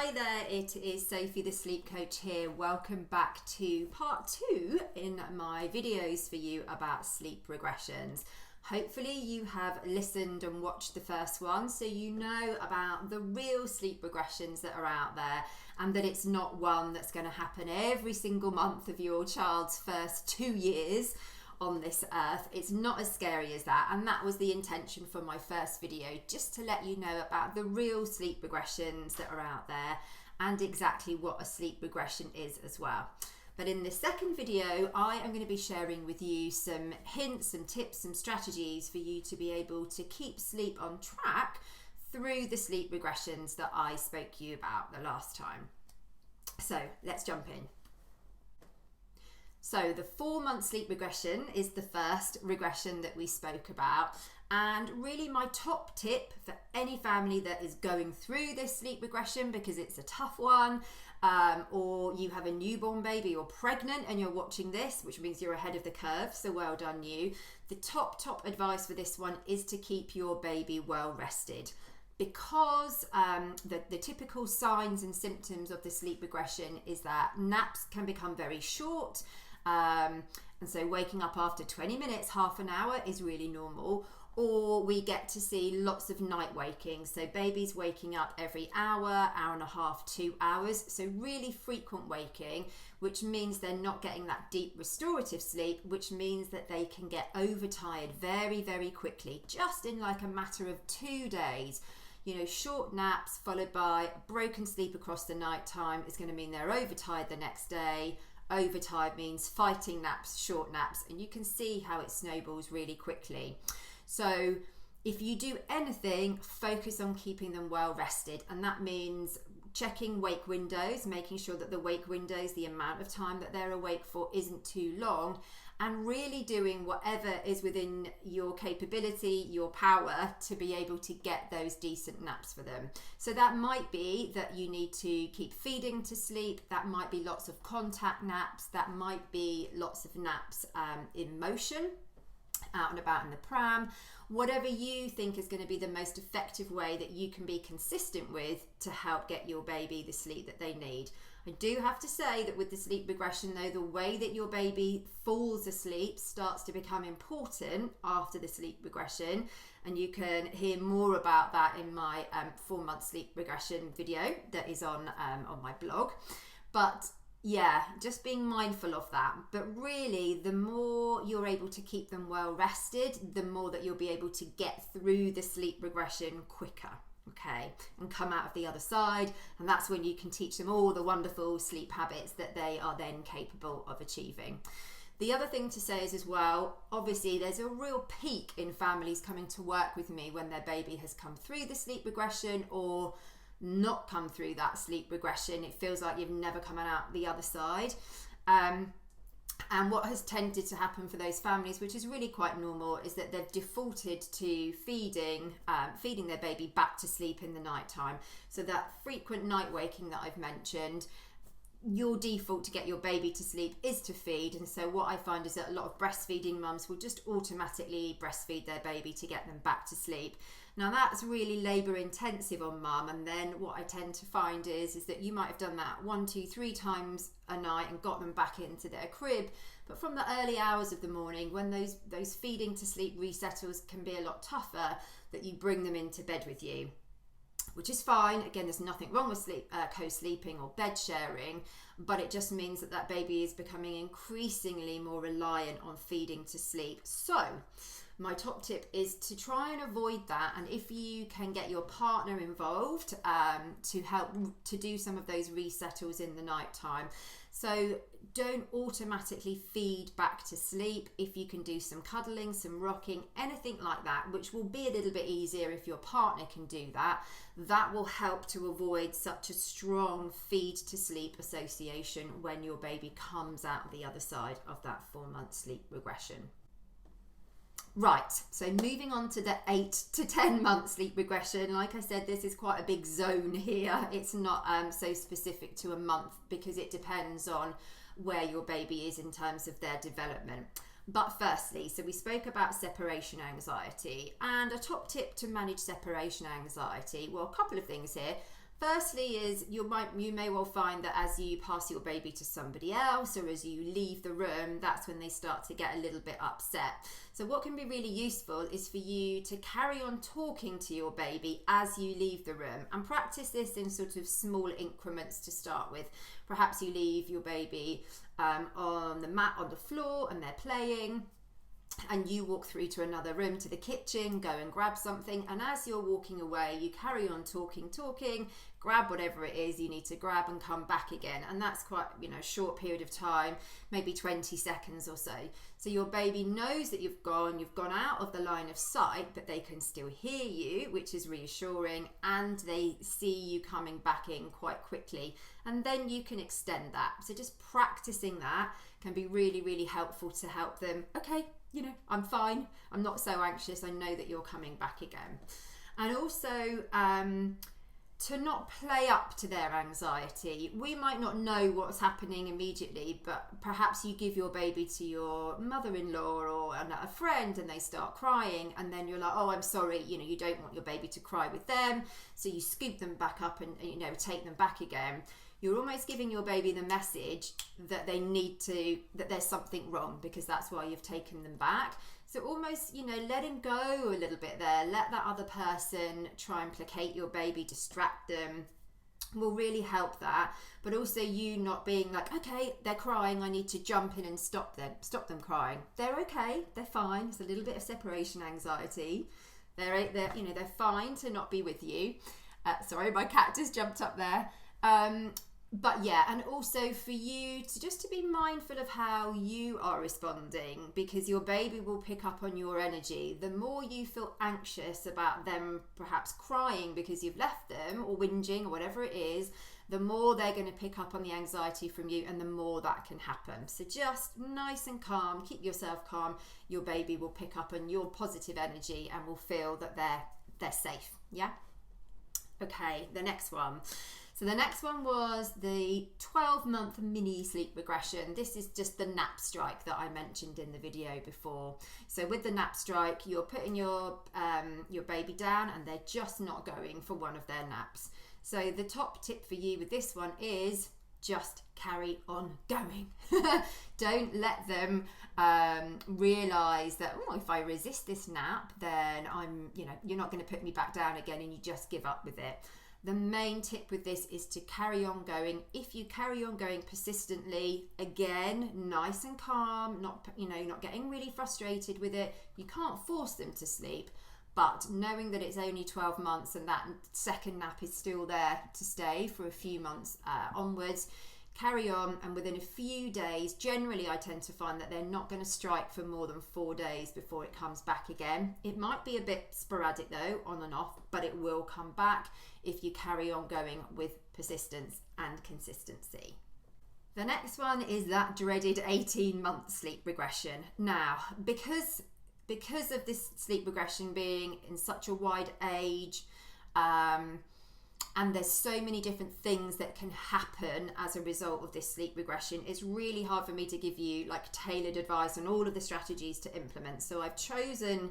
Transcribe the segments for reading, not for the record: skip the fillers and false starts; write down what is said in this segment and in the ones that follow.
Hi there, it is Sophie the Sleep Coach here. Welcome back to part 2 in my videos for you about sleep regressions. Hopefully you have listened and watched the first one so you know about the real sleep regressions that are out there and that it's not one that's going to happen every single month of your child's first 2 years on this earth. It's not as scary as that, and that was the intention for my first video, just to let you know about the real sleep regressions that are out there and exactly what a sleep regression is as well. But in this second video, I am going to be sharing with you some hints and tips and strategies for you to be able to keep sleep on track through the sleep regressions that I spoke to you about the last time. So let's jump in. So the 4-month sleep regression is the first regression that we spoke about, and really my top tip for any family that is going through this sleep regression because it's a tough one, or you have a newborn baby or pregnant and you're watching this, which means you're ahead of the curve, so well done you. The top advice for this one is to keep your baby well rested, because the typical signs and symptoms of the sleep regression is that naps can become very short. And so waking up after 20 minutes, half an hour is really normal, or we get to see lots of night waking. So babies waking up every hour and a half, 2 hours. So really frequent waking, which means they're not getting that deep restorative sleep, which means that they can get overtired very, very quickly, just in like a matter of 2 days. You know, short naps followed by broken sleep across the night time is going to mean they're overtired the next day. Overtired means fighting naps, short naps, and you can see how it snowballs really quickly. So if you do anything, focus on keeping them well rested, and that means checking wake windows, making sure that the wake windows, the amount of time that they're awake for, isn't too long, and really doing whatever is within your capability, your power, to be able to get those decent naps for them. So that might be that you need to keep feeding to sleep, that might be lots of contact naps, that might be lots of naps in motion, out and about in the pram, whatever you think is going to be the most effective way that you can be consistent with to help get your baby the sleep that they need. I do have to say that with the sleep regression though, the way that your baby falls asleep starts to become important after the sleep regression, and you can hear more about that in my 4-month sleep regression video that is on my blog. But yeah, just being mindful of that. But really, the more you're able to keep them well rested, the more that you'll be able to get through the sleep regression quicker, okay, and come out of the other side. And that's when you can teach them all the wonderful sleep habits that they are then capable of achieving. The other thing to say is as well, obviously there's a real peak in families coming to work with me when their baby has come through the sleep regression or not come through that sleep regression. It feels like you've never come out the other side. And what has tended to happen for those families, which is really quite normal, is that they've defaulted to feeding their baby back to sleep in the night time. So that frequent night waking that I've mentioned, your default to get your baby to sleep is to feed. And so what I find is that a lot of breastfeeding mums will just automatically breastfeed their baby to get them back to sleep. Now that's really labour intensive on mum, and then what I tend to find is that you might have done that 1, 2, 3 times a night and got them back into their crib, but from the early hours of the morning when those feeding to sleep resettles can be a lot tougher, that you bring them into bed with you, which is fine. Again, there's nothing wrong with co-sleeping or bed sharing, but it just means that that baby is becoming increasingly more reliant on feeding to sleep. So my top tip is to try and avoid that, and if you can get your partner involved to help to do some of those resettles in the night time. So don't automatically feed back to sleep. If you can do some cuddling, some rocking, anything like that, which will be a little bit easier if your partner can do that, that will help to avoid such a strong feed to sleep association when your baby comes out the other side of that 4-month sleep regression. Right, so moving on to the 8 to 10 month sleep regression. Like I said, this is quite a big zone here. It's not so specific to a month because it depends on where your baby is in terms of their development. But firstly, so we spoke about separation anxiety, and a top tip to manage separation anxiety, well, a couple of things here. Firstly is you may well find that as you pass your baby to somebody else or as you leave the room, that's when they start to get a little bit upset. So what can be really useful is for you to carry on talking to your baby as you leave the room, and practice this in sort of small increments to start with. Perhaps you leave your baby on the mat on the floor and they're playing, and you walk through to another room, to the kitchen, go and grab something, and as you're walking away you carry on talking, grab whatever it is you need to grab and come back again. And that's quite, a short period of time, maybe 20 seconds or so. So your baby knows that you've gone out of the line of sight, but they can still hear you, which is reassuring, and they see you coming back in quite quickly, and then you can extend that. So just practicing that can be really, really helpful to help them, okay, I'm fine, I'm not so anxious, I know that you're coming back again. And also to not play up to their anxiety. We might not know what's happening immediately, but perhaps you give your baby to your mother-in-law or a friend and they start crying, and then you're like, oh, I'm sorry, you don't want your baby to cry with them, so you scoop them back up and take them back again. You're almost giving your baby the message that that there's something wrong, because that's why you've taken them back. So almost, letting go a little bit there, let that other person try and placate your baby, distract them, will really help that. But also you not being like, okay, they're crying, I need to jump in and stop them crying. They're okay, they're fine. It's a little bit of separation anxiety. They're fine to not be with you. Sorry, my cat just jumped up there. But yeah, and also for you to be mindful of how you are responding, because your baby will pick up on your energy. The more you feel anxious about them perhaps crying because you've left them, or whinging or whatever it is, the more they're going to pick up on the anxiety from you, and the more that can happen. So just nice and calm, keep yourself calm. Your baby will pick up on your positive energy and will feel that they're safe. Yeah. Okay, the next one. So the next one was the 12-month mini sleep regression. This is just the nap strike that I mentioned in the video before. So with the nap strike, you're putting your baby down and they're just not going for one of their naps. So the top tip for you with this one is just carry on going. Don't let them realize that, oh, if I resist this nap, then you're not going to put me back down again, and you just give up with it. The main tip with this is to carry on going. If you carry on going persistently, again, nice and calm, not getting really frustrated with it. You can't force them to sleep, but knowing that it's only 12 months and that second nap is still there to stay for a few months onwards, carry on, and within a few days, generally I tend to find that they're not going to strike for more than 4 days before it comes back again. It might be a bit sporadic though, on and off, but it will come back if you carry on going with persistence and consistency. The next one is that dreaded 18-month sleep regression. Now, because of this sleep regression being in such a wide age, and there's so many different things that can happen as a result of this sleep regression, it's really hard for me to give you tailored advice on all of the strategies to implement. So I've chosen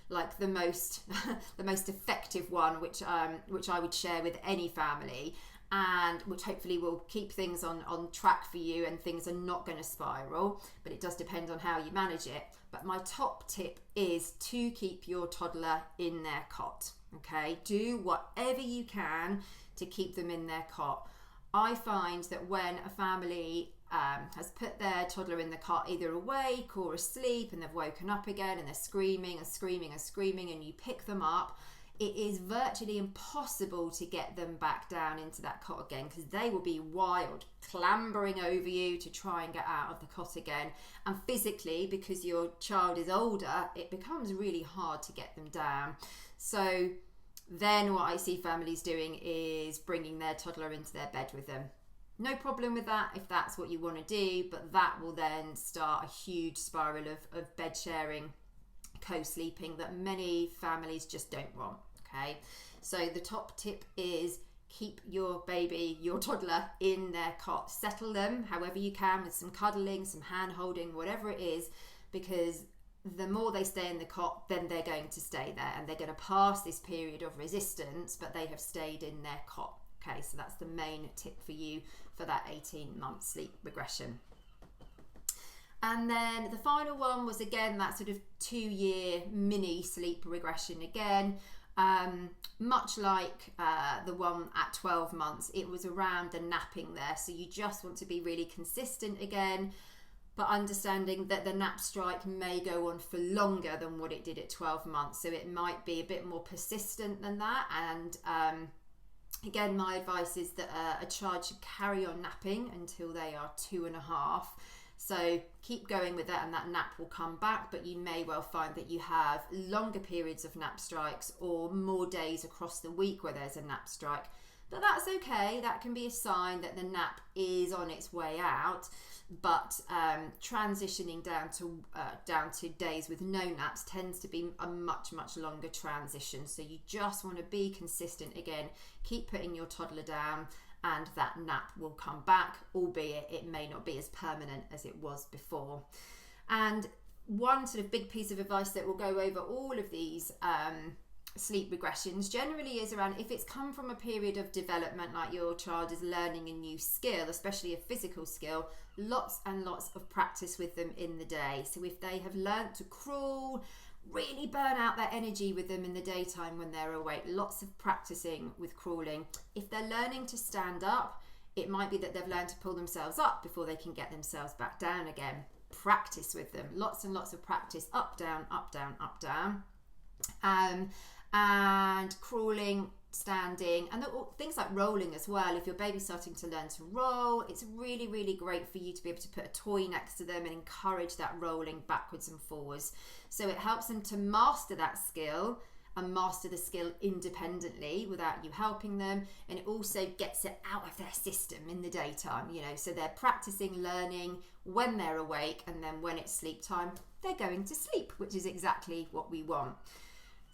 the most effective one, which I would share with any family, and which hopefully will keep things on track for you and things are not going to spiral, but it does depend on how you manage it. But my top tip is to keep your toddler in their cot. Okay, do whatever you can to keep them in their cot. I find that when a family has put their toddler in the cot, either awake or asleep, and they've woken up again and they're screaming and screaming and screaming, and you pick them up, it is virtually impossible to get them back down into that cot again, because they will be wild, clambering over you to try and get out of the cot again. And physically, because your child is older, it becomes really hard to get them down. So then what I see families doing is bringing their toddler into their bed with them. No problem with that if that's what you want to do, but that will then start a huge spiral of bed sharing, co-sleeping that many families just don't want. Okay, so the top tip is keep your toddler in their cot. Settle them however you can with some cuddling, some hand holding, whatever it is, because the more they stay in the cot, then they're going to stay there, and they're going to pass this period of resistance, but they have stayed in their cot. Okay, so that's the main tip for you for that 18-month sleep regression. And then the final one was, again, that sort of 2-year mini sleep regression again. Much like the one at 12 months, it was around the napping there. So you just want to be really consistent again, but understanding that the nap strike may go on for longer than what it did at 12 months. So it might be a bit more persistent than that. And again, my advice is that a child should carry on napping until they are 2.5. So keep going with that, and that nap will come back, but you may well find that you have longer periods of nap strikes or more days across the week where there's a nap strike. But that's okay. That can be a sign that the nap is on its way out. But transitioning down to days with no naps tends to be a much longer transition. So you just want to be consistent again. Keep putting your toddler down, and that nap will come back, albeit it may not be as permanent as it was before. And one sort of big piece of advice that will go over all of these sleep regressions generally is around, if it's come from a period of development, like your child is learning a new skill, especially a physical skill, lots and lots of practice with them in the day. So if they have learnt to crawl, really burn out their energy with them in the daytime when they're awake. Lots of practicing with crawling. If they're learning to stand up, it might be that they've learned to pull themselves up before they can get themselves back down again. Practice with them. Lots and lots of practice. Up, down, up, down, up, down. And crawling, standing, and things like rolling as well. If your baby's starting to learn to roll, it's really great for you to be able to put a toy next to them and encourage that rolling backwards and forwards. So it helps them to master that skill and master the skill independently without you helping them, and it also gets it out of their system in the daytime, so they're practicing learning when they're awake, and then when it's sleep time they're going to sleep, which is exactly what we want.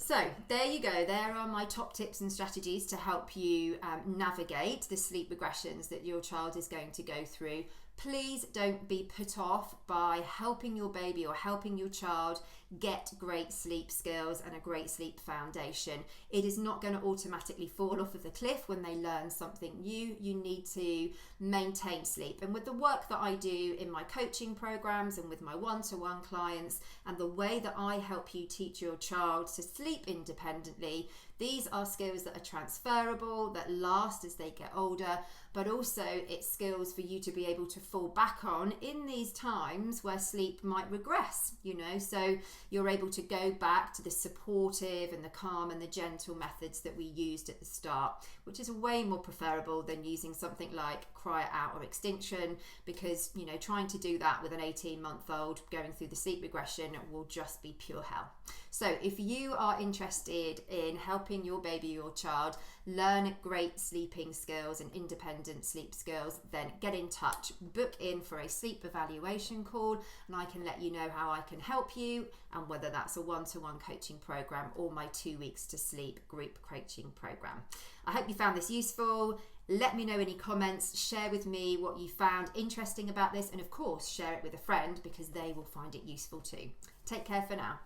So there you go. There are my top tips and strategies to help you navigate the sleep regressions that your child is going to go through. Please don't be put off by helping your baby or helping your child get great sleep skills and a great sleep foundation. It is not going to automatically fall off of the cliff when they learn something new. You need to maintain sleep. And with the work that I do in my coaching programs and with my one-to-one clients, and the way that I help you teach your child to sleep independently, these are skills that are transferable, that last as they get older, but also it's skills for you to be able to fall back on in these times where sleep might regress, so you're able to go back to the supportive and the calm and the gentle methods that we used at the start, which is way more preferable than using something like cry it out or extinction, because trying to do that with an 18-month-old going through the sleep regression will just be pure hell. So if you are interested in helping your baby, your child, learn great sleeping skills and independent sleep skills, then get in touch, book in for a sleep evaluation call, and I can let you know how I can help you, and whether that's a one-to-one coaching program or my 2 weeks to sleep group coaching program. I hope you found this useful. Let me know any comments, share with me what you found interesting about this, and of course share it with a friend, because they will find it useful too. Take care for now.